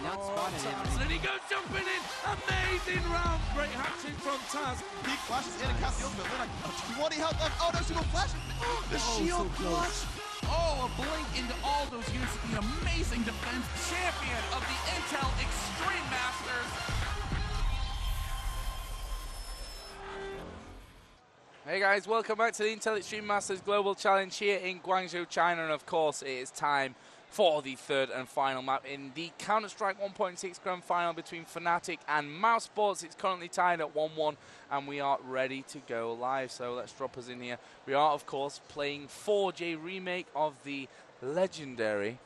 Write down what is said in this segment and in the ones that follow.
Not spotted him. And he goes jumping in. Amazing round. Great hat-trick from Taz. He flashes in and casts the ultimate. Like, what he held left. Oh, no, she will flash. The shield clutch. Oh, a blink into all those units. The amazing defense champion of the Intel Extreme Masters. Hey guys, welcome back to the Intel Extreme Masters Global Challenge here in Guangzhou, China, and of course it is time for the third and final map in the Counter-Strike 1.6 Grand Final between Fnatic and mousesports. It's currently tied at 1-1 and we are ready to go live, so let's drop us in here. We are of course playing 4J remake of the legendary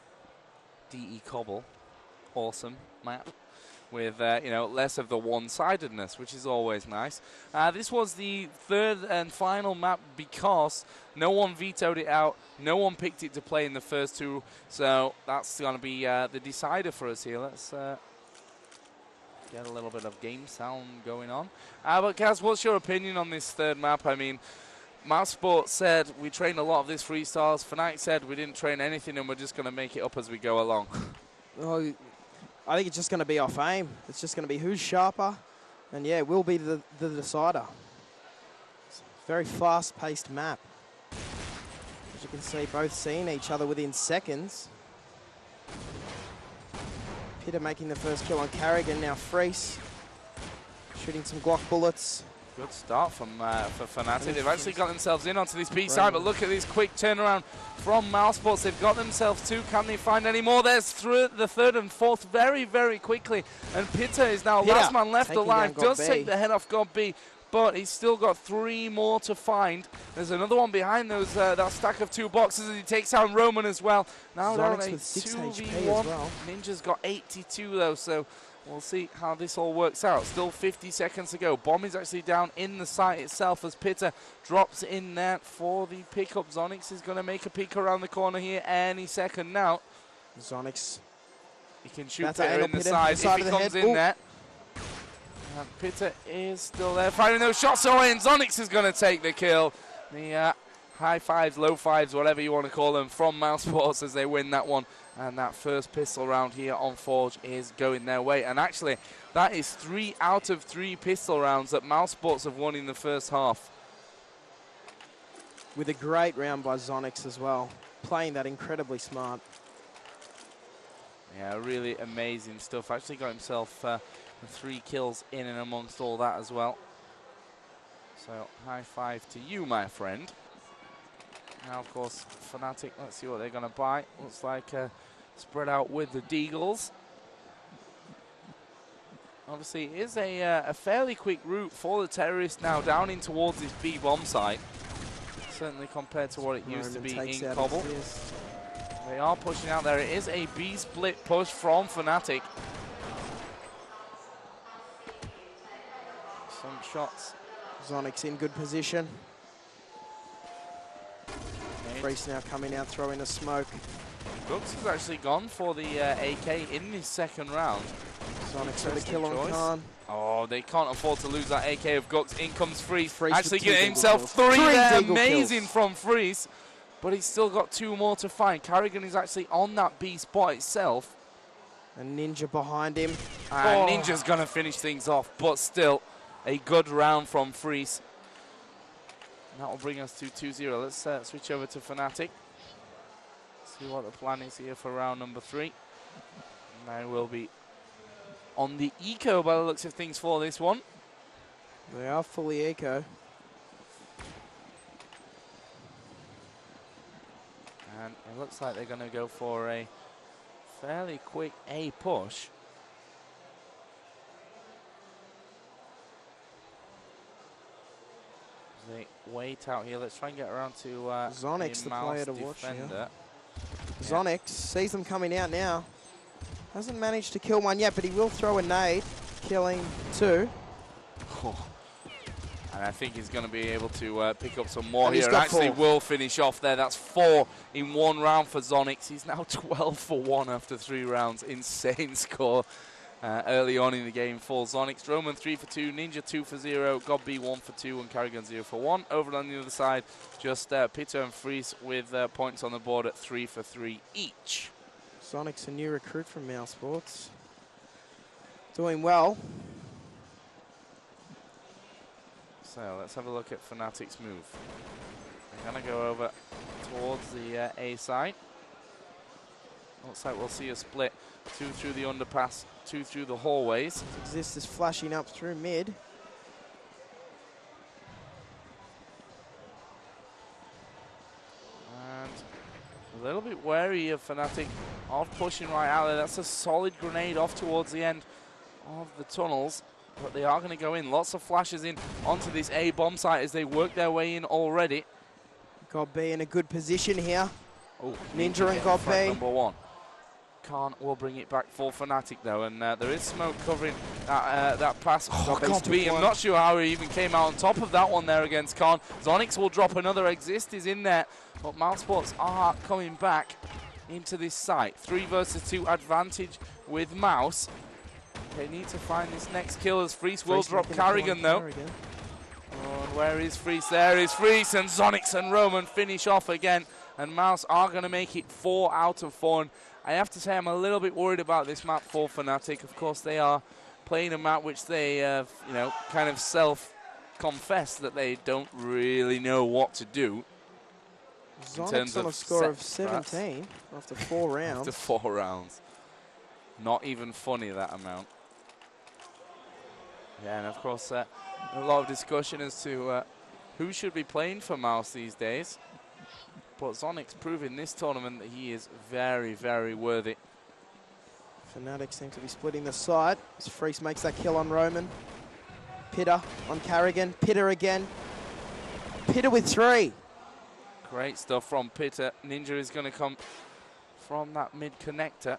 DE Cobble. Awesome map. With you know, less of the one-sidedness, which is always nice. This was the third and final map because no one vetoed it out, no one picked it to play in the first two, so that's going to be the decider for us here. Let's get a little bit of game sound going on. But Kaz, what's your opinion on this third map? I mean, mousesports said we trained a lot of this freestyles. Fnatic said we didn't train anything and we're just going to make it up as we go along. Well, I think it's just going to be off aim. It's just going to be who's sharper. And yeah, it will be the decider. It's a very fast-paced map. As you can see, both seeing each other within seconds. Pitta making the first kill on Carrigan. Now Freese shooting some Glock bullets. Good start from for Fnatic. They've actually got themselves in onto this B side, but look at this quick turnaround from mousesports. They've got themselves two. Can they find any more? There's the third and fourth very, very quickly. And Pitta is now last man left alive. Does take the head off God B, but he's still got three more to find. There's another one behind those that stack of two boxes, and he takes down Roman as well. Now down a 2v1. Well. Ninja's got 82 though, so we'll see how this all works out. Still 50 seconds to go. Bomb is actually down in the site itself as Pitta drops in there for the pickup. Zonix is going to make a peek around the corner here any second now. Zonix. He can shoot Pitta in the side if he comes in there. And Pitta is still there firing those shots away, and Zonix is going to take the kill. The high fives, low fives, whatever you want to call them, from mousesports as they win that one. And that first pistol round here on Forge is going their way. And actually, that is 3 out of 3 pistol rounds that mousesports have won in the first half. With a great round by Zonix as well. Playing that incredibly smart. Yeah, really amazing stuff. Actually got himself 3 kills in and amongst all that as well. So, high five to you, my friend. Now, of course, Fnatic, let's see what they're going to buy. Looks like spread out with the Deagles. Obviously, it is a fairly quick route for the terrorists now down in towards this B bomb site. Certainly compared to what it used to be in Cobble. They are pushing out there. It is a B split push from Fnatic. Some shots. Zonix in good position. Freese now coming out, throwing a smoke. Gux has actually gone for the AK in this second round. Zonix with a kill on Khan. Oh, they can't afford to lose that AK of Gux. In comes Freese. Actually getting himself kills. 3 there. Amazing from Freese. But he's still got 2 more to find. Carrigan is actually on that B spot itself. And Ninja behind him. And Ninja's going to finish things off, but still a good round from Freese. That will bring us to 2-0. Let's switch over to Fnatic. See what the plan is here for round number 3. And they will be on the eco by the looks of things for this one. They are fully eco. And it looks like they're going to go for a fairly quick A push. They wait out here. Let's try and get around to Zonix, the player to watch. Yeah. Zonix sees them coming out now. Hasn't managed to kill one yet, but he will throw a nade, killing 2. Oh. And I think he's going to be able to pick up some more and here. And actually 4. will finish off there. That's 4 in 1 round for Zonix. He's now 12 for 1 after 3 rounds. Insane score. Early on in the game for Zonix. Roman 3 for 2, Ninja 2 for 0, Godby 1 for 2, and Carrigan 0 for 1. Over on the other side, just Pitta and Freese with points on the board at 3 for 3 each. Zonic's a new recruit from mousesports. Doing well. So let's have a look at Fnatic's move. They're going to go over towards the A side. Looks like we'll see a split. 2 through the underpass, 2 through the hallways. Exist is flashing up through mid. And a little bit wary of Fnatic of pushing right out there. That's a solid grenade off towards the end of the tunnels. But they are going to go in. Lots of flashes in onto this A bomb site as they work their way in already. God B in a good position here. Oh, Ninja and God B. Number 1. Khan will bring it back for Fnatic though, and there is smoke covering that pass. Oh, God B, I'm not sure how he even came out on top of that one there against Khan. Zonix will drop another. Exist is in there, but mousesports are coming back into this site. 3 versus 2 advantage with Mouse. They need to find this next kill as Freeze will drop Carrigan though. Oh, and where is Freeze? There is Freeze, and Zonix and Roman finish off again. And Mouse are going to make it 4 out of 4. And I have to say I'm a little bit worried about this map for Fnatic. Of course, they are playing a map which they have, you know, kind of self-confessed that they don't really know what to do. Zonix on a score of 17 after 4 rounds. After 4 rounds. Not even funny, that amount. Yeah, and of course, a lot of discussion as to who should be playing for Mouse these days. But Zonix proving this tournament that he is very, very worthy. Fnatic seem to be splitting the side as Freeze makes that kill on Roman. Pitter on Carrigan. Pitter again. Pitter with 3. Great stuff from Pitter. Ninja is going to come from that mid connector.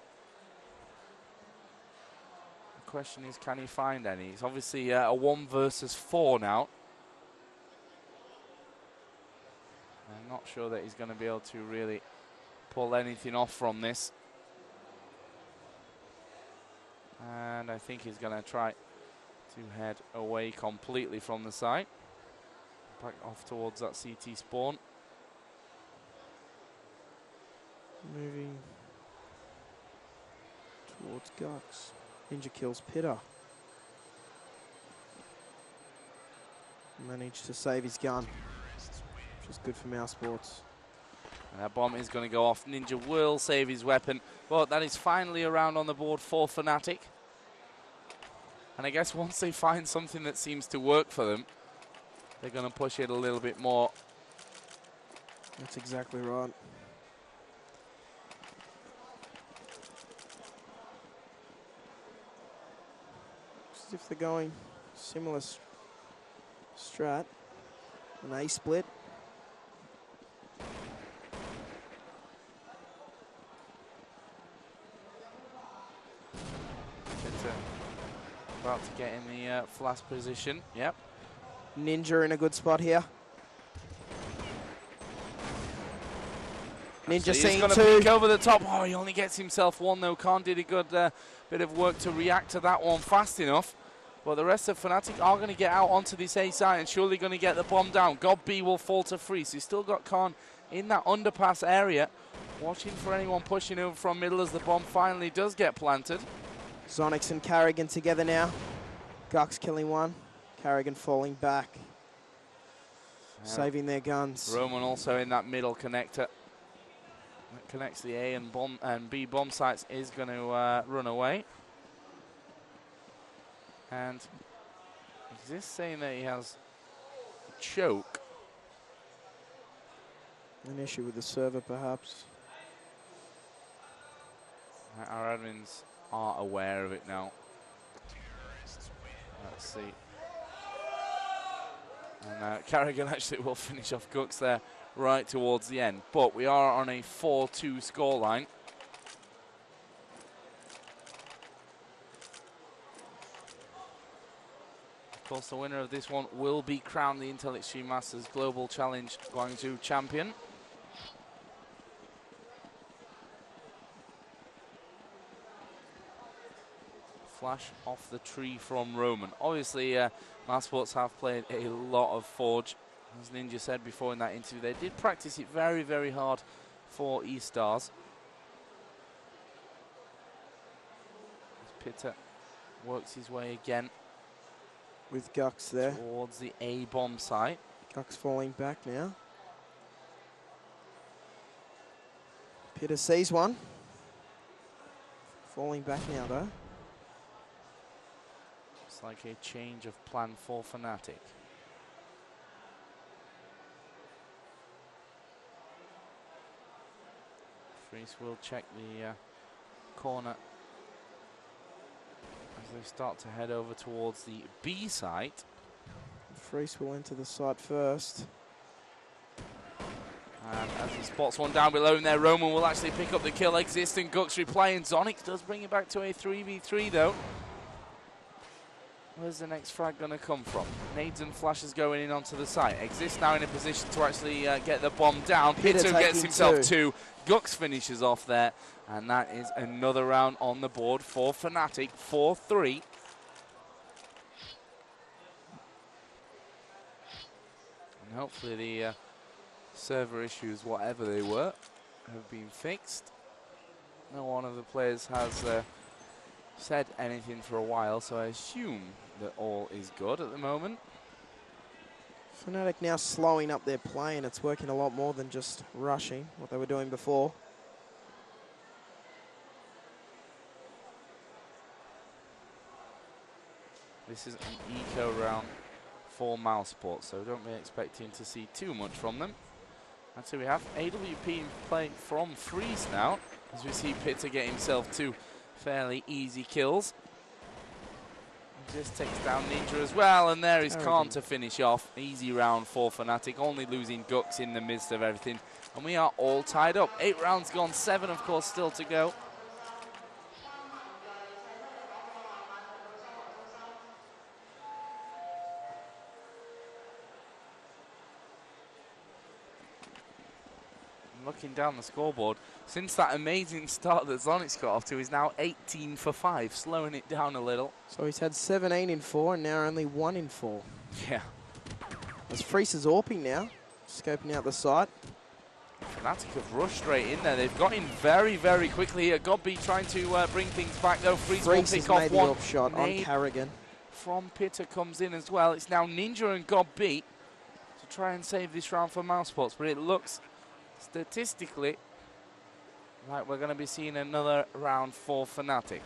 The question is, can he find any? It's obviously a 1 versus 4 now. I'm not sure that he's going to be able to really pull anything off from this. And I think he's going to try to head away completely from the site. Back off towards that CT spawn. Moving towards Gux. Ninja kills Pitter. Managed to save his gun, which is good for mousesports. And that bomb is going to go off. Ninja will save his weapon, but that is finally around on the board for Fnatic. And I guess once they find something that seems to work for them, they're going to push it a little bit more. That's exactly right. As if they're going similar strat, an A split. About to get in the flash position. Yep. Ninja in a good spot here. Ninja seeing 2. He's going to peek over the top. Oh, he only gets himself 1 though. Khan did a good bit of work to react to that one fast enough. But the rest of Fnatic are going to get out onto this A side and surely going to get the bomb down. God B will fall to Freeze. He's still got Khan in that underpass area. Watching for anyone pushing over from middle as the bomb finally does get planted. Zonix and Carrigan together now. Gux killing 1. Carrigan falling back. Saving their guns. Roman also in that middle connector. That connects the A and B bomb sites is going to run away. And is this saying that he has a choke? An issue with the server, perhaps. Our admins are aware of it now. Let's see. And Carrigan actually will finish off Gux there right towards the end. But we are on a 4-2 scoreline. Of course, the winner of this one will be crowned the Intel Extreme Masters Global Challenge Guangzhou champion. Flash off the tree from Roman. Obviously, mousesports have played a lot of Forge. As Ninja said before in that interview, they did practice it very, very hard for E-Stars. Pitter works his way again with Gux there. towards the A-bomb site. Gux falling back now. Peter sees one. Falling back now though. It's like a change of plan for Fnatic. Freeze will check the corner as they start to head over towards the B site. Freeze will enter the site first. And as he spots one down below him there, Roman will actually pick up the kill. Exist and Gux replying. Zonix does bring it back to a 3v3 though. Where's the next frag going to come from? Nades and flashes going in onto the site. Exist now in a position to actually get the bomb down. Pito gets himself two. Gux finishes off there. And that is another round on the board for Fnatic. 4-3. And hopefully the server issues, whatever they were, have been fixed. No one of the players has said anything for a while, so I assume that all is good at the moment. Fnatic now slowing up their play, and it's working a lot more than just rushing, what they were doing before. This is an eco round for mousesports, so don't be expecting to see too much from them. And so we have AWP playing from Freeze now, as we see Pitta get himself two fairly easy kills. He just takes down Ninja as well, and there is Khan to finish off. Easy round for Fnatic, only losing Gux in the midst of everything. And we are all tied up. 8 rounds gone, 7 of course still to go. Looking down the scoreboard, since that amazing start that Zonix got off to, is now 18 for 5, slowing it down a little. So he's had 17 in 4 and now only 1 in 4. Yeah. As Freeze is AWPing now, scoping out the site. Fnatic have rushed straight in there. They've got in very, very quickly here. Godby trying to bring things back though. Freeze will pick off one. AWP shot on Carrigan. From Pitta comes in as well. It's now Ninja and Godby to try and save this round for mousesports, but it looks statistically like we're going to be seeing another round for Fnatic.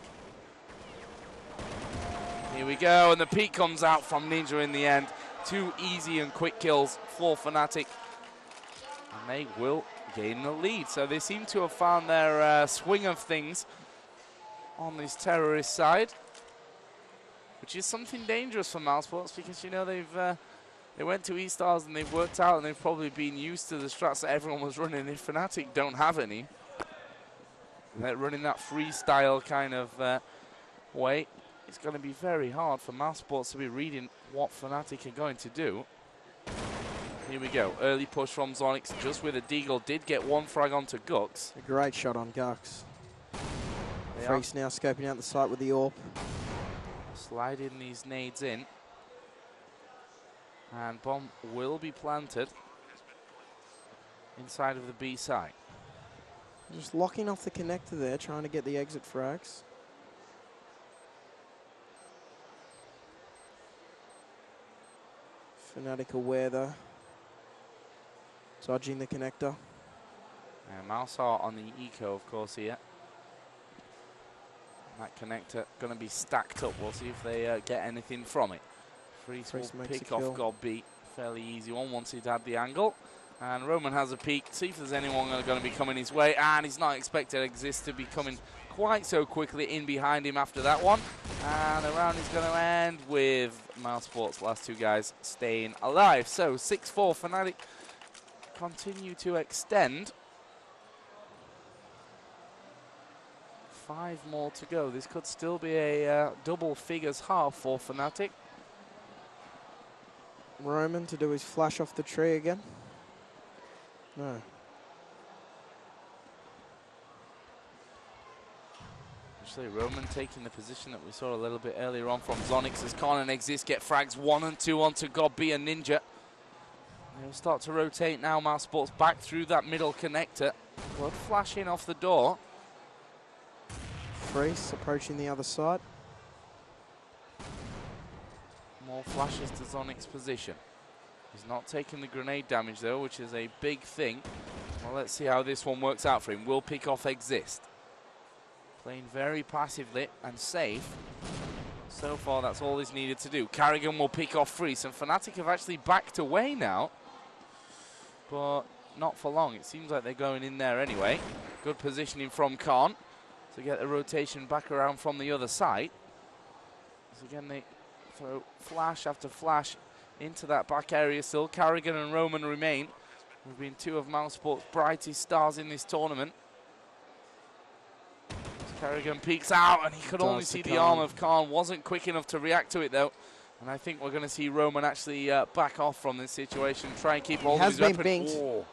Here we go, and the peak comes out from Ninja in the end. 2 easy and quick kills for Fnatic, and they will gain the lead. So they seem to have found their swing of things on this terrorist side, which is something dangerous for mousesports, because you know they went to eStars and they've worked out, and they've probably been used to the strats that everyone was running. If Fnatic don't have any, they're running that freestyle kind of way. It's going to be very hard for mousesports to be reading what Fnatic are going to do. Here we go. Early push from Zonix, just with a deagle. Did get one frag onto Gux. A great shot on Gux. Freeze now scoping out the site with the AWP. Sliding these nades in. And bomb will be planted inside of the B site. Just locking off the connector there, trying to get the exit frags. Fnatic aware though. Dodging the connector. And Mousehart on the eco, of course, here. That connector going to be stacked up. We'll see if they get anything from it. Freeze will pick off Godby. Fairly easy one once he'd had the angle. And Roman has a peek. See if there's anyone going to be coming his way. And he's not expected Exist to be coming quite so quickly in behind him after that one. And the round is going to end with mousesports' last 2 guys staying alive. So 6-4 Fnatic continue to extend. 5 more to go. This could still be a double figures half for Fnatic. Roman to do his flash off the tree again. No. Actually, Roman taking the position that we saw a little bit earlier on from Zonix as Khan and Exist get frags 1 and 2 onto Godby and Ninja. They'll start to rotate now. mousesports back through that middle connector. Blood flashing off the door. Freeze approaching the other side. More flashes to Zonic's position. He's not taking the grenade damage though, which is a big thing. Well, let's see how this one works out for him. Will pick off Exist. Playing very passively and safe. So far, that's all he's needed to do. Carrigan will pick off Freeze, and Fnatic have actually backed away now. But not for long. It seems like they're going in there anyway. Good positioning from Khan to get the rotation back around from the other side. So again, they throw flash after flash into that back area still. Carrigan and Roman remain. We've been two of mousesports' brightest stars in this tournament. Carrigan peeks out, and he could only see the arm of Khan. Wasn't quick enough to react to it, though. And I think we're going to see Roman actually back off from this situation, try and keep hold of his weapon. Binged. Oh.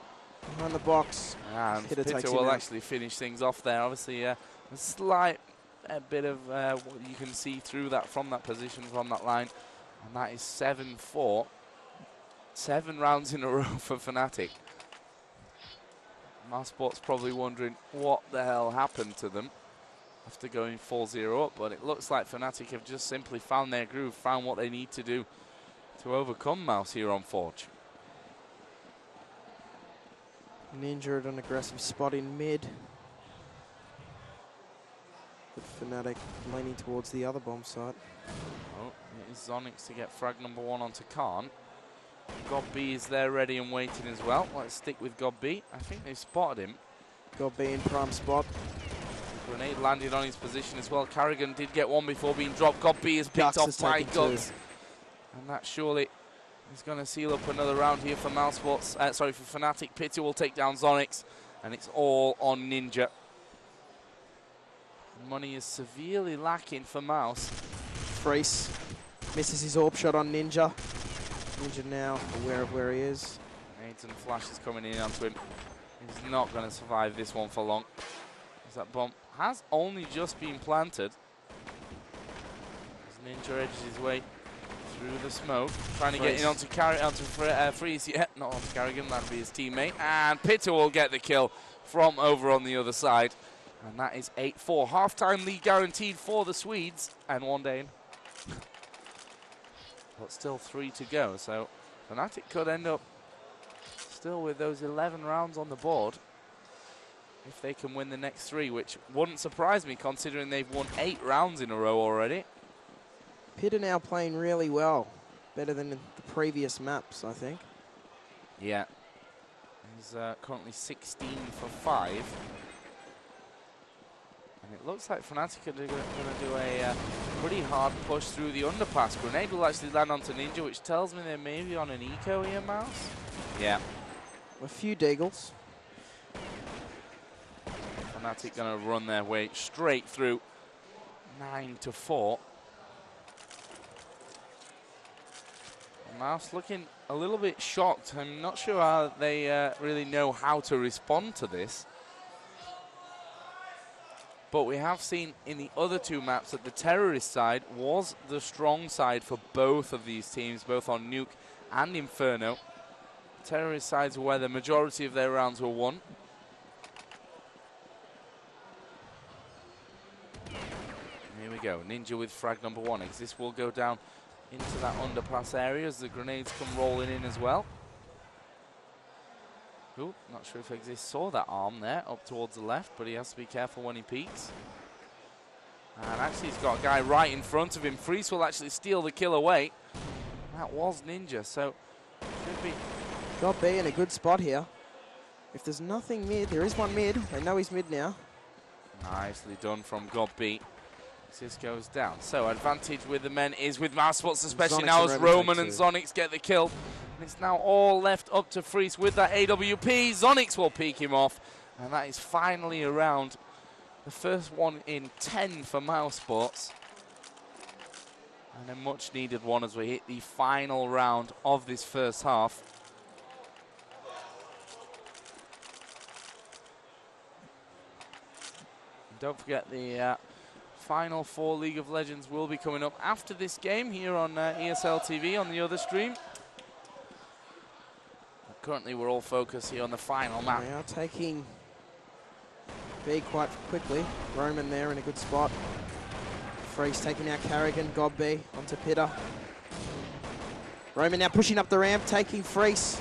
On the box. And Pitta will actually finish things off there. Obviously, a slight bit of what you can see through that from that position, from that line. And that is 7-4. 7 rounds in a row for Fnatic. mousesports probably wondering what the hell happened to them after going 4-0 up, but it looks like Fnatic have just simply found their groove, found what they need to do to overcome Mouse here on Forge. Ninja at an aggressive spot in mid. But Fnatic leaning towards the other bomb site. Oh, it is Zonix to get frag number 1 onto Khan. God B is there ready and waiting as well. Let's stick with God B. I think they've spotted him. God B in prime spot. Grenade landed on his position as well. Carrigan did get one before being dropped. God B is picked off by Guts. And that surely is going to seal up another round here for mousesports. Sorry, for Fnatic. Pitta will take down Zonix. And it's all on Ninja. Money is severely lacking for Mouse. Freeze misses his orb shot on Ninja. Ninja now aware of where he is. Nades and flashes coming in onto him. He's not going to survive this one for long. As that bomb has only just been planted. As Ninja edges his way through the smoke, trying to get in onto Freeze. Yeah, not onto Carrigan, that'll be his teammate. And Pitta will get the kill from over on the other side. And that is 8-4. Half-time lead guaranteed for the Swedes. And one day in. But still 3 to go. So Fnatic could end up still with those 11 rounds on the board if they can win the next 3, which wouldn't surprise me considering they've won 8 rounds in a row already. Pitta now playing really well. Better than the previous maps, I think. Yeah. He's currently 16 for 5. And it looks like Fnatic are going to do a pretty hard push through the underpass. Grenade will actually land onto Ninja, which tells me they're maybe on an eco here, Mouse. Yeah. A few deagles. Fnatic going to run their way straight through. 9-4. Mouse looking a little bit shocked. I'm not sure how they really know how to respond to this. But we have seen in the other 2 maps that the terrorist side was the strong side for both of these teams, both on Nuke and Inferno. Terrorist sides were where the majority of their rounds were won. Here we go, Ninja with frag number 1. This will go down into that underpass area as the grenades come rolling in as well. Ooh, not sure if Exist saw that arm there up towards the left, but he has to be careful when he peeks. And actually he's got a guy right in front of him. Freeze will actually steal the kill away. That was Ninja, so should be. God B in a good spot here. If there's nothing mid, there is one mid. They know he's mid now. Nicely done from God B. This goes down. So advantage with the men is with mousesports, especially now as Roman and Zonix get the kill. And it's now all left up to Freeze with that AWP. Zonix will peek him off. And that is finally around the first one in 10 for mousesports. And a much needed one as we hit the final round of this first half. And don't forget the Final 4 League of Legends will be coming up after this game here on ESL TV on the other stream. Currently we're all focused here on the final map. They are taking B quite quickly. Roman there in a good spot. Freeze taking out Carrigan, God B onto Pitta. Roman now pushing up the ramp, taking Freeze.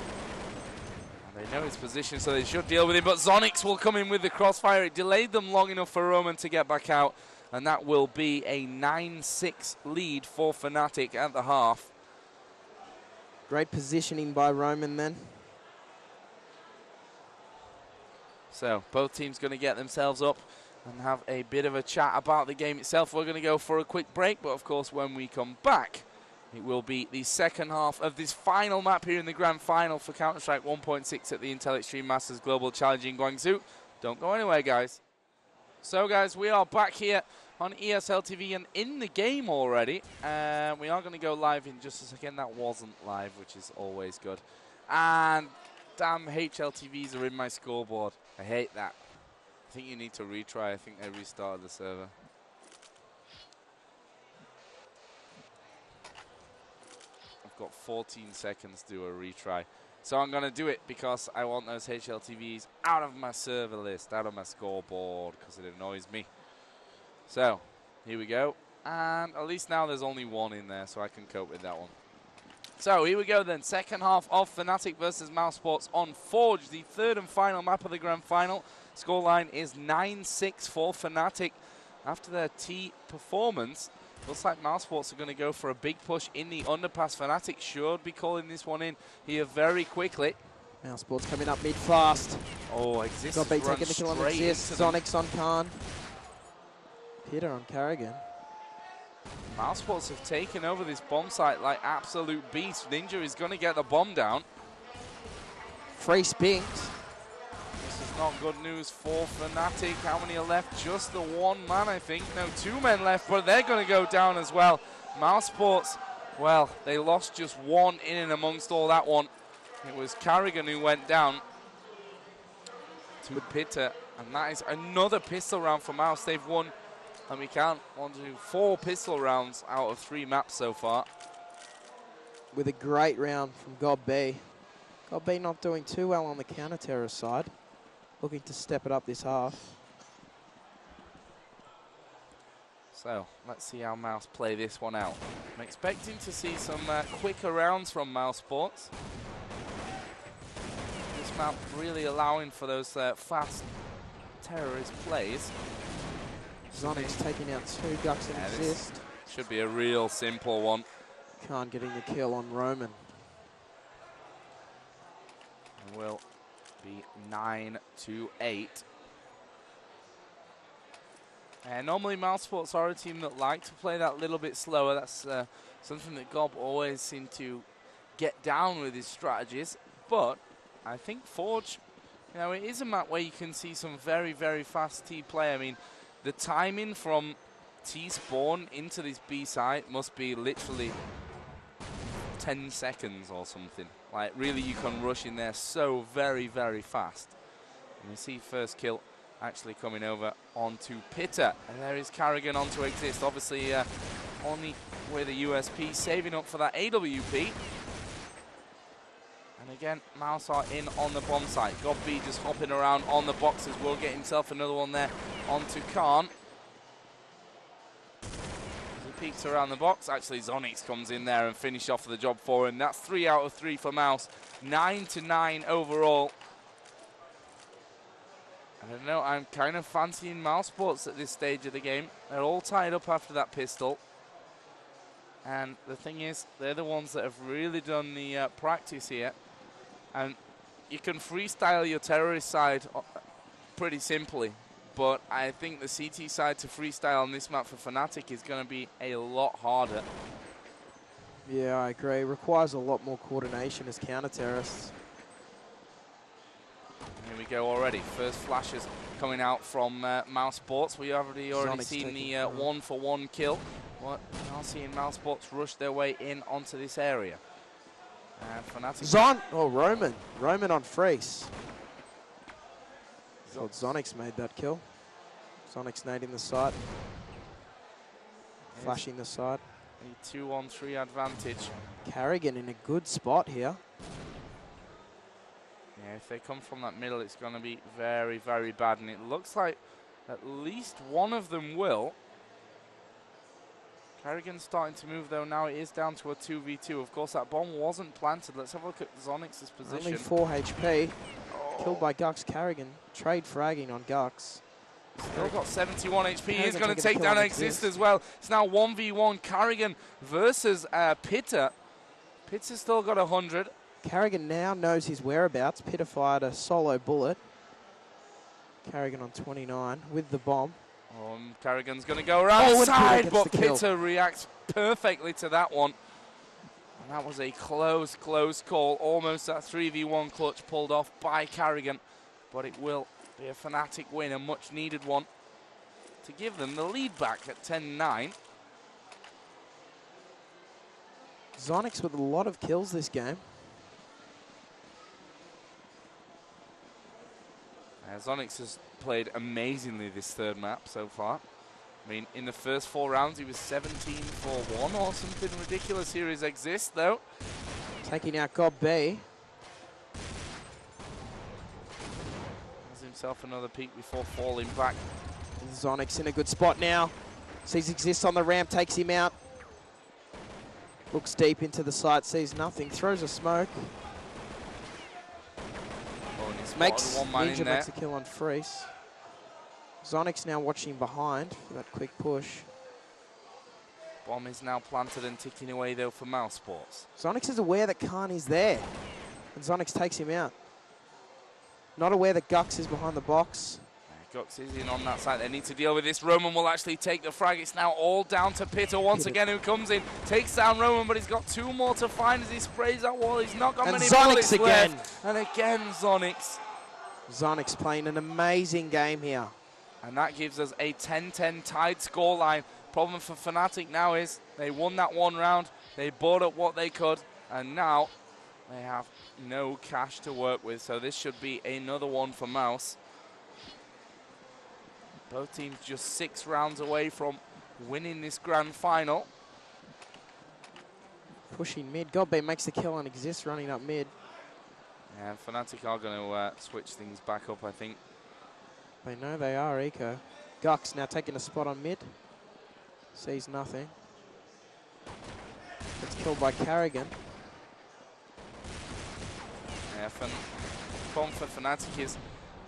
They know his position, so they should deal with him, but Zonix will come in with the crossfire. It delayed them long enough for Roman to get back out, and that will be a 9-6 lead for Fnatic at the half. Great positioning by Roman then. So both teams going to get themselves up and have a bit of a chat about the game itself. We're going to go for a quick break, but of course when we come back, it will be the second half of this final map here in the grand final for Counter-Strike 1.6 at the Intel Extreme Masters Global Challenge in Guangzhou. Don't go anywhere, guys. So, guys, we are back here on ESL TV and in the game already. We are going to go live in just a second. That wasn't live, which is always good. And damn, HLTVs are in my scoreboard. I hate that. I think you need to retry. I think they restarted the server. I've got 14 seconds to do a retry. So I'm going to do it because I want those HLTVs out of my server list, out of my scoreboard, because it annoys me. So, here we go. And at least now there's only one in there, so I can cope with that one. So, here we go then. Second half of Fnatic versus mousesports on Forge, the third and final map of the grand final. Scoreline is 9-6 for Fnatic. After their T performance, looks like mousesports are going to go for a big push in the underpass. Fnatic should be calling this one in here very quickly. mousesports coming up mid fast. Oh, Exist Got B taking the kill on Exist. Zonix on Khan. Peter on Carrigan. mousesports have taken over this bomb site like absolute beasts. Ninja is going to get the bomb down. Free spinked. This is not good news for Fnatic. How many are left? Just the one man, I think. No, two men left, but they're going to go down as well. mousesports, well, they lost just one in and amongst all that one. It was Carrigan who went down to Pitta, and that is another pistol round for Mouse. They've won, let me count, 1, 2, 4 pistol rounds out of 3 maps so far. With a great round from God B. God B not doing too well on the counter-terror side. Looking to step it up this half. So, let's see how Mouse play this one out. I'm expecting to see some quicker rounds from mousesports. This map really allowing for those fast terrorist plays. Zonix taking out 2 ducks and Exist. Should be a real simple one. Khan getting the kill on Roman. Will be 9-8. And normally mousesports are a team that like to play that little bit slower. That's something that Gob always seemed to get down with his strategies. But I think Forge, you know, it is a map where you can see some very, very fast T play. I mean, the timing from T spawn into this B site must be literally 10 seconds or something. Like, really, you can rush in there so very, very fast. And you see first kill actually coming over onto Pitta. And there is Carrigan onto Exist. Obviously, only with a USP, saving up for that AWP. And again, Mouse are in on the bomb site. Godby just hopping around on the boxes. Will get himself another one there onto Khan. He peeks around the box. Actually, Zonix comes in there and finish off the job for him. That's 3 out of 3 for Mouse. 9-9 overall. I don't know, I'm kind of fancying mousesports at this stage of the game. They're all tied up after that pistol. And the thing is, they're the ones that have really done the practice here. And you can freestyle your terrorist side pretty simply. But I think the CT side to freestyle on this map for Fnatic is going to be a lot harder. Yeah, I agree. Requires a lot more coordination as counter-terrorists. Here we go already. First flashes coming out from mousesports. We have already seen the 1-for-1 kill. What now seeing mousesports rush their way in onto this area. And Fnatic. Roman. Roman on Freeze. Thought Zonix made that kill. Zonix nading the side. Flashing the side. A 2-on-3 advantage. Carrigan in a good spot here. Yeah, if they come from that middle, it's going to be very, very bad. And it looks like at least one of them will. Carrigan's starting to move though. Now it is down to a 2v2. Of course, that bomb wasn't planted. Let's have a look at Zonix's position. Only 4 HP. Killed by Gux. Carrigan trade fragging on Gux. Still got 71 HP. He's Carrigan going to taking take the kill down on Exist Exist. as well. It's now 1v1 Carrigan versus Pitta. Pitta's still got 100. Carrigan now knows his whereabouts. Pitta fired a solo bullet. Carrigan on 29 with the bomb. Carrigan's going to go around and side, Pitta but gets the kill. Pitta reacts perfectly to that one. And that was a close call. Almost that 3v1 clutch pulled off by Carrigan. But it will be a Fnatic win, a much needed one, to give them the lead back at 10-9. Zonix with a lot of kills this game. Zonix has played amazingly this third map so far. I mean, in the first 4 rounds, he was 17-4-1 or something ridiculous. Here is Exist, though. Taking out Gob B. Has himself another peek before falling back. Zonix in a good spot now. Sees Exist on the ramp, takes him out. Looks deep into the site, sees nothing, throws a smoke. Oh, and he's Makes spotted one man in Ninja there. makes a kill on Freeze. Zonix now watching behind for that quick push. Bomb is now planted and ticking away though for mousesports. Zonix is aware that Khan is there, and Zonix takes him out. Not aware that Gux is behind the box. Gux is in on that side. They need to deal with this. Roman will actually take the frag. It's now all down to Pitta once again, who comes in, takes down Roman, but he's got 2 more to find as he sprays that wall. He's not got And many Zonix bullets again. left. And again, Zonix. Zonix playing an amazing game here. And that gives us a 10-10 tied scoreline. Problem for Fnatic now is they won that 1 round. They bought up what they could, and now they have no cash to work with. So this should be another one for Mouse. Both teams just 6 rounds away from winning this grand final. Pushing mid. Godbay makes the kill on Exist, running up mid. And Fnatic are going to switch things back up, I think. They know they are, Eco. Gux now taking a spot on mid. Sees nothing. Gets killed by Carrigan. Yeah, problem for Fnatic is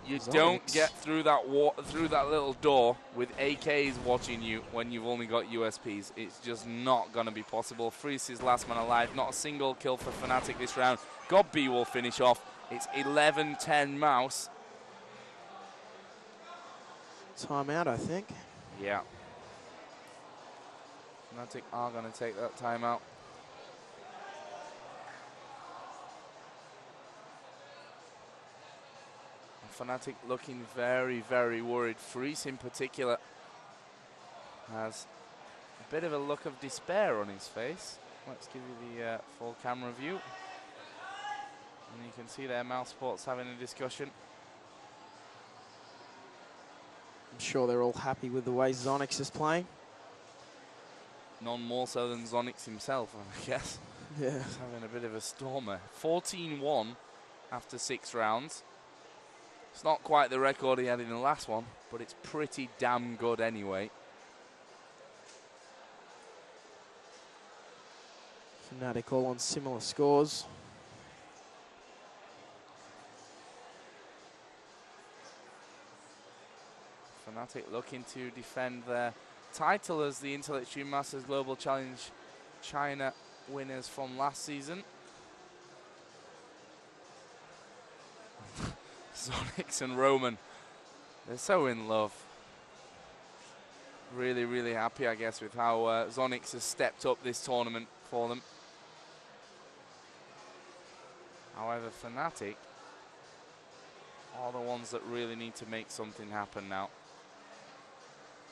you Zonix. don't get through that little door with AKs watching you when you've only got USPs. It's just not going to be possible. Freeze is last man alive. Not a single kill for Fnatic this round. God B will finish off. It's 11-10 Mouse. Timeout, I think. Yeah. Fnatic are going to take that timeout. Fnatic looking very, very worried. Freeze in particular has a bit of a look of despair on his face. Let's give you the full camera view. And you can see there mousesports having a discussion. I'm sure they're all happy with the way Zonix is playing. None more so than Zonix himself, I guess. Yeah. He's having a bit of a stormer. 14-1 after 6 rounds. It's not quite the record he had in the last one, but it's pretty damn good anyway. Fnatic all on similar scores. Fnatic looking to defend their title as the Intel Extreme Masters Global Challenge China winners from last season. Zonix and Roman, they're so in love. Really, really happy, I guess, with how Zonix has stepped up this tournament for them. However, Fnatic are the ones that really need to make something happen now.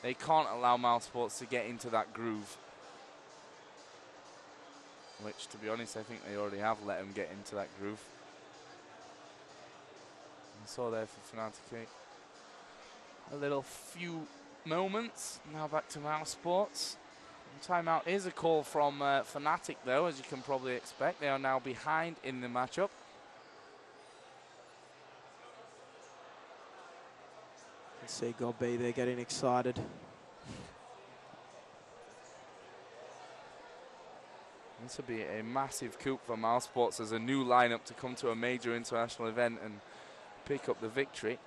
They can't allow mousesports to get into that groove. Which, to be honest, I think they already have let them get into that groove. I saw there for Fnatic a little few moments. Now back to mousesports. Timeout is a call from Fnatic, though, as you can probably expect. They are now behind in the matchup. Let's see God B, they're getting excited. This would be a massive coup for mousesports as a new lineup to come to a major international event and pick up the victory.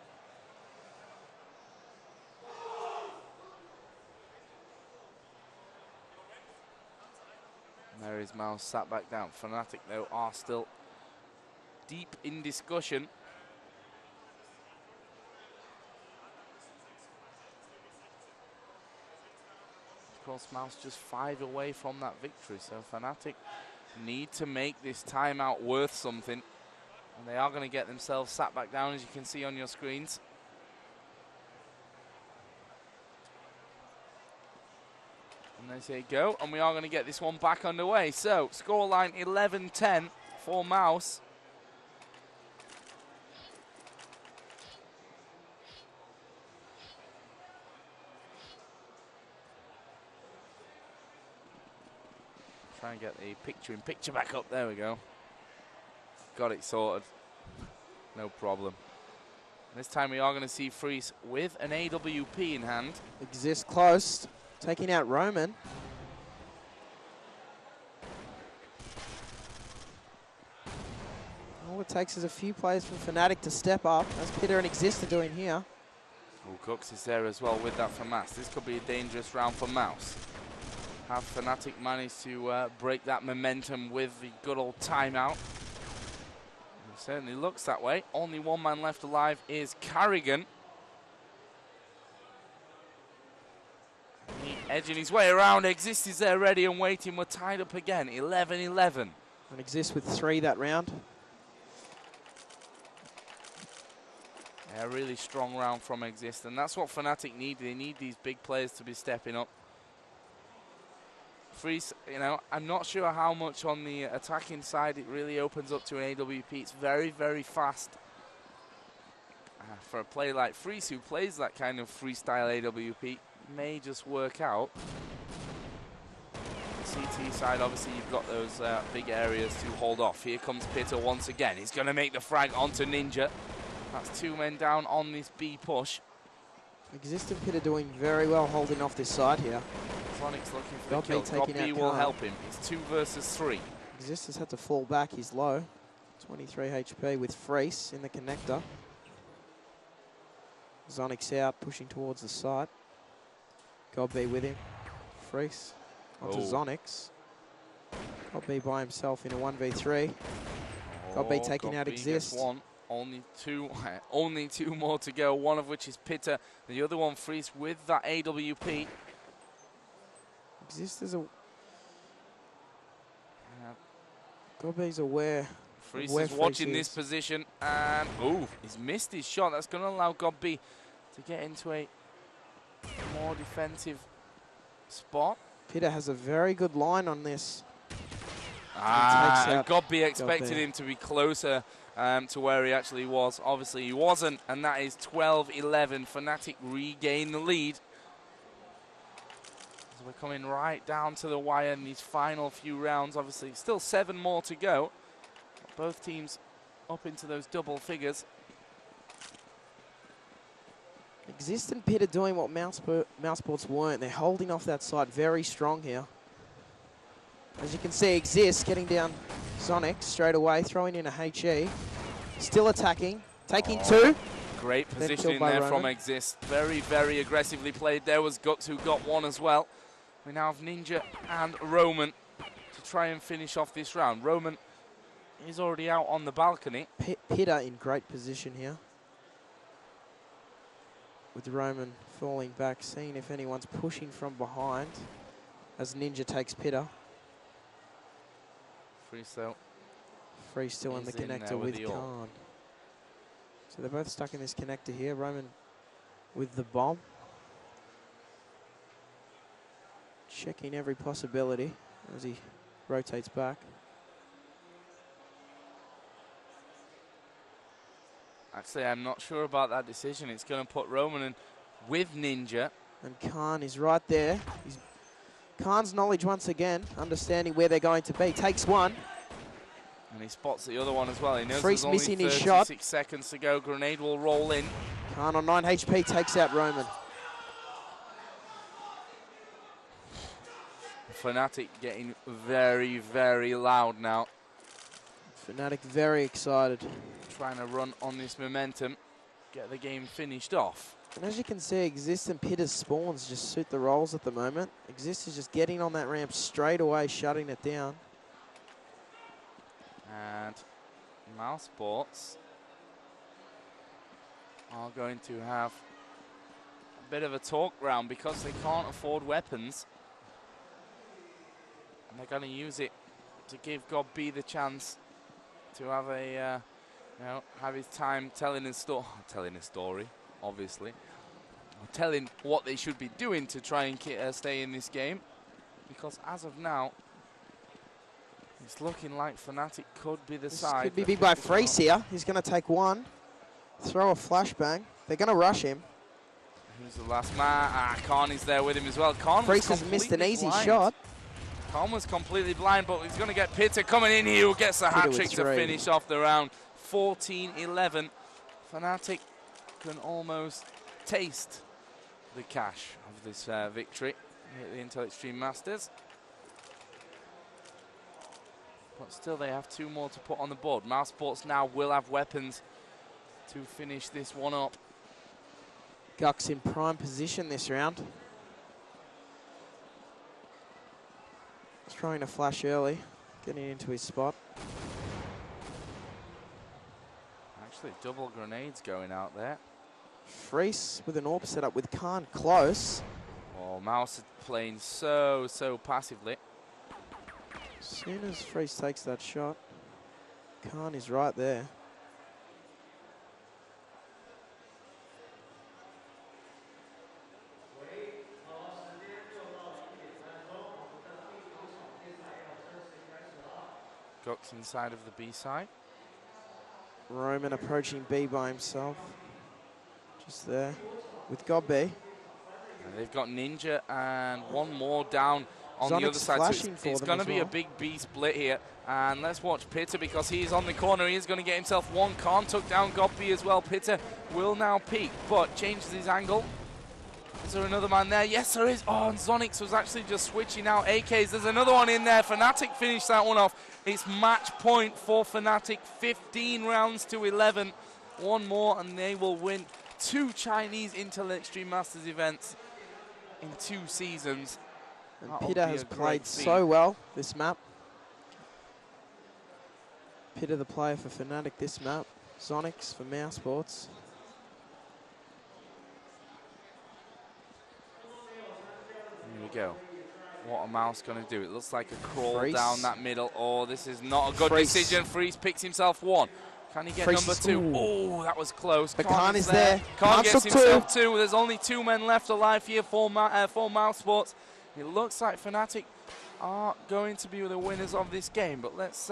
And there is Mouse sat back down. Fnatic, though, are still deep in discussion. Of course, Mouse just 5 away from that victory, so Fnatic need to make this timeout worth something. And they are going to get themselves sat back down, as you can see on your screens. And they say go, and we are going to get this one back underway. So, scoreline 11-10 for Mouse. Try and get the picture-in-picture back up. There we go. Got it sorted. No problem. This time we are going to see Freeze with an AWP in hand. Exist close, taking out Roman. All it takes is a few players from Fnatic to step up, as Peter and Exist are doing here. Oh, Cooks is there as well with that for Mouse. This could be a dangerous round for Mouse. Have Fnatic managed to break that momentum with the good old timeout? It certainly looks that way. Only one man left alive is Carrigan. He edging his way around. Exist is there ready and waiting. We're tied up again. 11-11. And Exist with 3 that round. Yeah, a really strong round from Exist, and that's what Fnatic need. They need these big players to be stepping up. Freeze, you know, I'm not sure how much on the attacking side it really opens up to an AWP. It's very, very fast. For a player like Freeze, who plays that kind of freestyle AWP, may just work out. CT side, obviously, you've got those big areas to hold off. Here comes Pitter once again. He's going to make the frag onto Ninja. That's 2 men down on this B push. Exist and Pitter doing very well holding off this side here. Sonic's looking for the kill. Godby will help him. It's 2 versus 3. Exist has had to fall back. He's low. 23 HP with Freeze in the connector. Zonic's out, pushing towards the side. Godby with him. Freeze onto Zonix. Godby by himself in a 1v3. Godby taking out Exist. One. Only two more to go, one of which is Pitter. The other one Freeze with that AWP. Exist is a... Godby's aware. Freeze is watching this position, and he's missed his shot. That's going to allow Godby to get into a more defensive spot. Pitter has a very good line on this. And Godby expected him to be closer to where he actually was. Obviously he wasn't, and that is 12-11. Fnatic regain the lead. So we're coming right down to the wire in these final few rounds. Obviously still 7 more to go. Both teams up into those double figures. Exist and Pitter doing what mousesports weren't. They're holding off that side very strong here. As you can see, Exist getting down Sonic straight away, throwing in a HE. Still attacking, taking 2. Great positioning there from Exist. Very, very aggressively played. There was Guts who got 1 as well. We now have Ninja and Roman to try and finish off this round. Roman is already out on the balcony. Pitter in great position here. With Roman falling back, seeing if anyone's pushing from behind as Ninja takes Pitter. Freeze still in the connector with Khan. So they're both stuck in this connector here. Roman with the bomb. Checking every possibility as he rotates back. Actually, I'm not sure about that decision. It's going to put Roman in with Ninja. And Khan is right there. Khan's knowledge once again, understanding where they're going to be. Takes 1. And he spots the other one as well. He knows Freeze there's only missing 36 his shot. seconds to go. Grenade will roll in. Khan on 9 HP takes out Roman. Fnatic getting very, very loud now. Fnatic very excited. Trying to run on this momentum, get the game finished off. And as you can see, Exist and Pitter's spawns just suit the roles at the moment. Exist is just getting on that ramp straight away, shutting it down. And mousesports are going to have a bit of a talk round because they can't afford weapons. And they're going to use it to give God B the chance to have a, have his time telling his story, obviously. Or telling what they should be doing to try and stay in this game. Because as of now, it's looking like Fnatic could be the side. Could be big by Freeze here. He's going to take one, throw a flashbang. They're going to rush him. Who's the last man? Khan is there with him as well. Khan Freeze has missed an easy shot. Khan was completely blind, but he's going to get Pitter coming in here, who gets a hat-trick to finish off the round. 14-11. Fnatic can almost taste the cash of this victory here at the Intel Extreme Masters. But still, they have two more to put on the board. mousesports now will have weapons to finish this one up. Guk's in prime position this round. Throwing a flash early, getting into his spot. Actually, double grenades going out there. Freeze with an AWP set up with Khan close. Oh, Mouse is playing so passively. As soon as Freeze takes that shot, Khan is right there. Guk's inside of the B side. Roman approaching B by himself. Just there with God B. And they've got Ninja and one more down on the other side. So it's going to be a big B split here. And let's watch Pitter because he's on the corner. He is going to get himself one. Khan took down God B as well. Pitter will now peek, but changes his angle. Is there another man there? Yes, there is. Oh, and Zonix was actually just switching out AKs. There's another one in there. Fnatic finished that one off. It's match point for Fnatic. 15 rounds to 11. One more, and they will win 2 Chinese Intel Extreme Masters events in 2 seasons. And Pitter has played so well this map. Pitter the player for Fnatic this map. Zonix for mousesports. Here we go. What are Mouse going to do? It looks like a crawl down that middle. Oh, this is not a good decision. Freeze picks himself one. Can he get number 2? Oh, that was close. But Khan is there. Khan gets himself 2. There's only 2 men left alive here for mousesports. It looks like Fnatic are going to be the winners of this game. But let's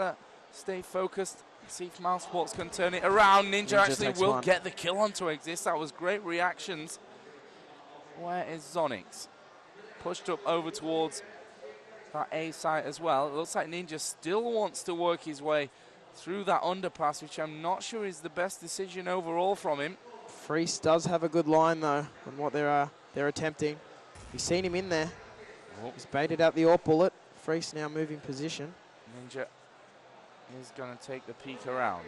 stay focused. See if mousesports can turn it around. Ninja actually will get the kill onto Exist. That was great reactions. Where is Zonix? Pushed up over towards that A site as well. It looks like Ninja still wants to work his way through that underpass, which I'm not sure is the best decision overall from him. Freeze does have a good line though on what they're attempting. You've seen him in there. Oh. He's baited out the AWP bullet. Freeze now moving position. Ninja is going to take the peek around.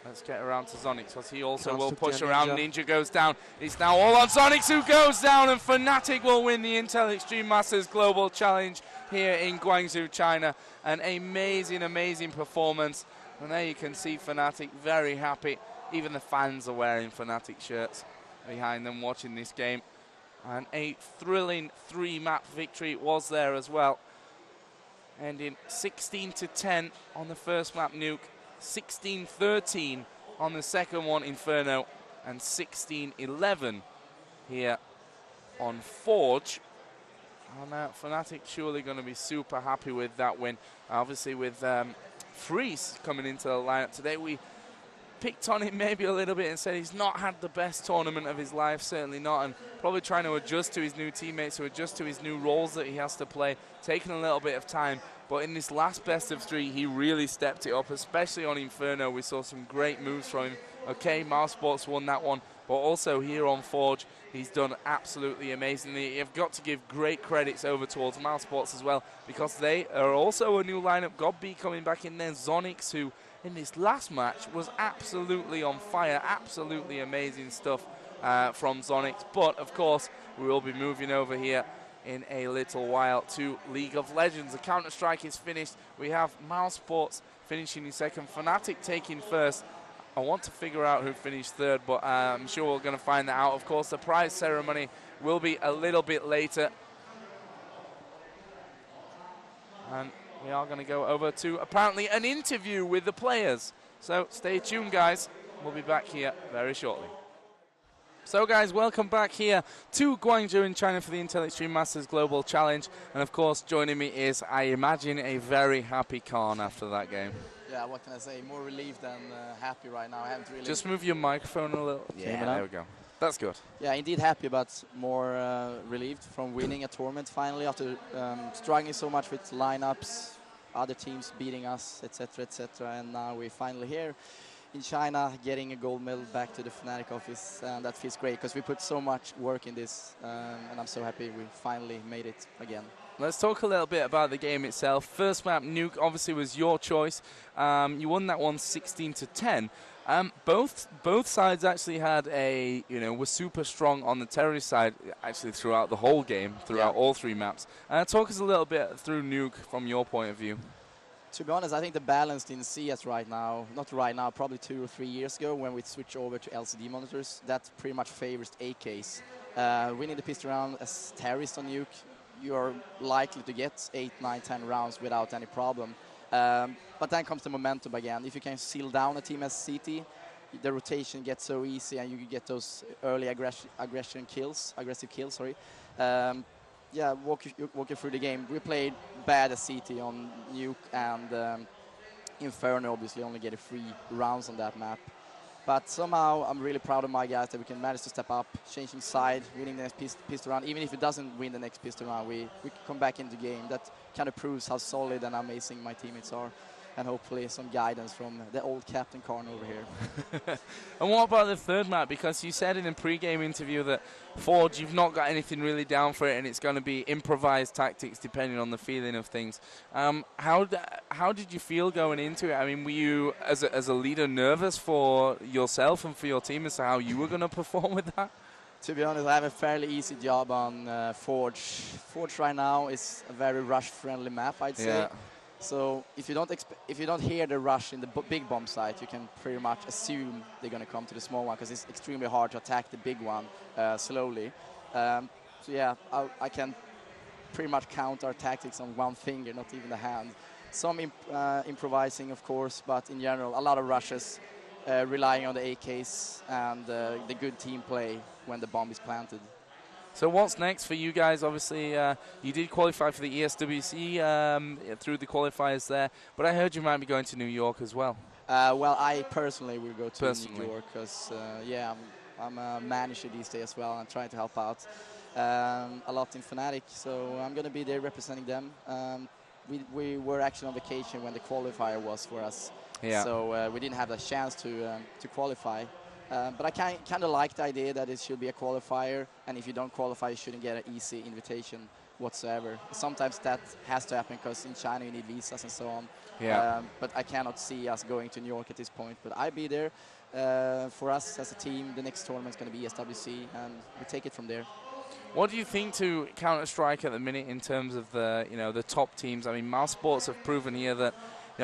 Let's get around to Zonix, because he also will push around. Ninja goes down. It's now all on Zonix, who goes down, and Fnatic will win the Intel Extreme Masters Global Challenge here in Guangzhou, China. An amazing, amazing performance. And there you can see Fnatic very happy. Even the fans are wearing Fnatic shirts behind them watching this game. And a thrilling 3-map victory was there as well. Ending 16-10 on the first map, Nuke. 16-13 on the second one, Inferno, and 16-11 here on Forge. And Fnatic surely going to be super happy with that win. Obviously with Freeze coming into the lineup today, we picked on him maybe a little bit and said he's not had the best tournament of his life, certainly not, and probably trying to adjust to his new teammates, to adjust to his new roles that he has to play, taking a little bit of time. But in this last best of 3, he really stepped it up, especially on Inferno. We saw some great moves from him. Okay, mousesports won that one, but also here on Forge, He's done absolutely amazingly. You've got to give great credits over towards mousesports as well, because they are also a new lineup. Godby coming back in there. Zonix, who in this last match was absolutely on fire. Absolutely amazing stuff from Zonix. But, of course, we will be moving over here in a little while to League of Legends. The Counter-Strike is finished. We have mousesports finishing in second. Fnatic taking first. I want to figure out who finished third, but I'm sure we're going to find that out. Of course, the prize ceremony will be a little bit later. And we are going to go over to, apparently, an interview with the players. So stay tuned, guys. We'll be back here very shortly. So, guys, welcome back here to Guangzhou in China for the Intel Extreme Masters Global Challenge. And, of course, joining me is, I imagine, a very happy Khan after that game. Yeah, what can I say? More relieved than happy right now. I haven't really... Just move your microphone a little. Yeah, there we go. That's good. Yeah, indeed happy, but more relieved from winning a tournament finally after struggling so much with lineups, other teams beating us, etc., etc. And now we're finally here in China getting a gold medal back to the Fnatic office. And that feels great because we put so much work in this. And I'm so happy we finally made it again. Let's talk a little bit about the game itself. First map, Nuke, obviously was your choice. You won that one 16-10. Both sides actually had were super strong on the terrorist side actually throughout the whole game, throughout all three maps. Talk us a little bit through Nuke from your point of view. To be honest, I think the balance didn't see us right now. Not right now, probably 2 or 3 years ago when we switched over to LCD monitors. That pretty much favors AKs. Winning the pistol round as terrorist on Nuke, you are likely to get 8, 9, 10 rounds without any problem. But then comes the momentum again. If you can seal down a team as CT, the rotation gets so easy and you get those early aggressive kills. Yeah, walk you through the game. We played bad as CT on Nuke and Inferno obviously only get 3 rounds on that map. But somehow I'm really proud of my guys that we can manage to step up, changing side, winning the next pistol round. Even if it doesn't win the next pistol round, we come back into the game. That kind of proves how solid and amazing my teammates are. And hopefully some guidance from the old Captain Karn over here. And what about the third map? Because you said in a pre-game interview that Forge, you've not got anything really down for it and it's going to be improvised tactics depending on the feeling of things. How did you feel going into it? I mean, were you, as a leader, nervous for yourself and for your team as to how you were going to perform with that? To be honest, I have a fairly easy job on Forge. Forge right now is a very rush-friendly map, I'd say. Yeah. So if you don't hear the rush in the big bomb site, you can pretty much assume they're going to come to the small one because it's extremely hard to attack the big one slowly. So yeah, I can pretty much count our tactics on one finger, not even the hand. Some improvising, of course, but in general, a lot of rushes, relying on the AKs and the good team play when the bomb is planted. So what's next for you guys? Obviously, you did qualify for the ESWC through the qualifiers there, but I heard you might be going to New York as well. Well, I personally will go to New York because, yeah, I'm a manager these days as well. I'm trying to help out a lot in Fnatic, so I'm going to be there representing them. We were actually on vacation when the qualifier was for us, so we didn't have the chance to qualify. But I kind of like the idea that it should be a qualifier, and if you don't qualify, you shouldn't get an easy invitation whatsoever. Sometimes that has to happen because in China you need visas and so on. Yeah. But I cannot see us going to New York at this point. But I'll be there. For us as a team, the next tournament is going to be SWC, and we take it from there. What do you think to Counter-Strike at the minute in terms of the top teams? I mean, mousesports have proven here that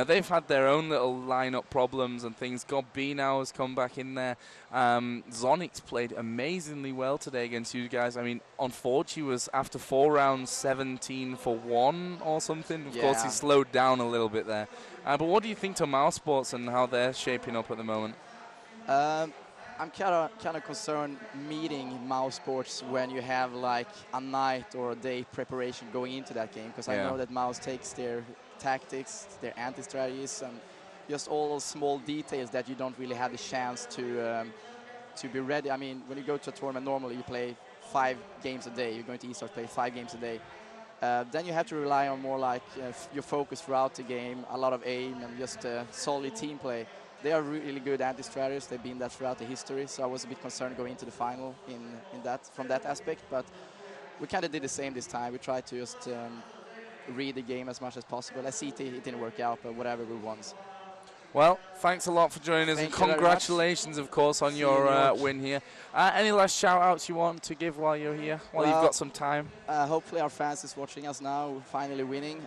they've had their own little lineup problems and things. Godby now has come back in there. Zonix played amazingly well today against you guys. I mean, on Forge, he was, after 4 rounds, 17-1 or something. Of course, he slowed down a little bit there. But what do you think to mousesports and how they're shaping up at the moment? I'm kind of concerned meeting mousesports when you have like a night or a day preparation going into that game, because I know that Mouse takes their tactics, their anti-strategies, and just all those small details that you don't really have the chance to be ready. I mean, when you go to a tournament, normally you play 5 games a day. You're going to eSports, play 5 games a day. Then you have to rely on more like your focus throughout the game, a lot of aim, and just solid team play. they are really good anti-strategists. They've been that throughout the history. So I was a bit concerned going into the final from that aspect. But we kind of did the same this time. We tried to just read the game as much as possible. As CT, it didn't work out, but whatever we won. Well, thanks a lot for joining us, and congratulations, of course, on your win here. Any last shout-outs you want to give while you're here, while you've got some time? Hopefully our fans is watching us now, finally winning.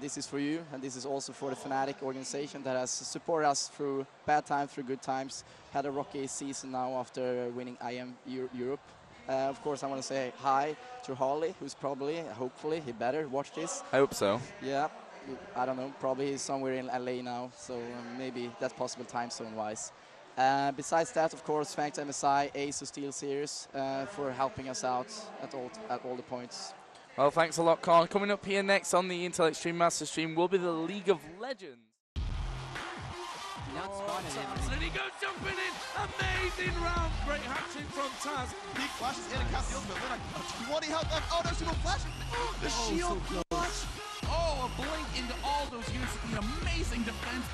This is for you, and this is also for the Fnatic organization that has supported us through bad times, through good times. Had a rocky season now after winning IEM Europe. Of course, I want to say hi to Harley, who's probably, hopefully, he better watch this. I hope so. Yeah. I don't know, probably he's somewhere in LA now, so maybe that's possible time zone-wise. Besides that, of course, thanks to MSI, Ace of Steel Series for helping us out at all the points. Well, thanks a lot, Con. Coming up here next on the Intel Extreme Master Stream will be the League of Legends. And he goes jumping in. Amazing round. Great hat-trick from Taz. Peak flashes in and casts the ultimate. Like 20 health left. Oh no, super flash. The shield clutch. Oh, a blink into all those units. An amazing defense.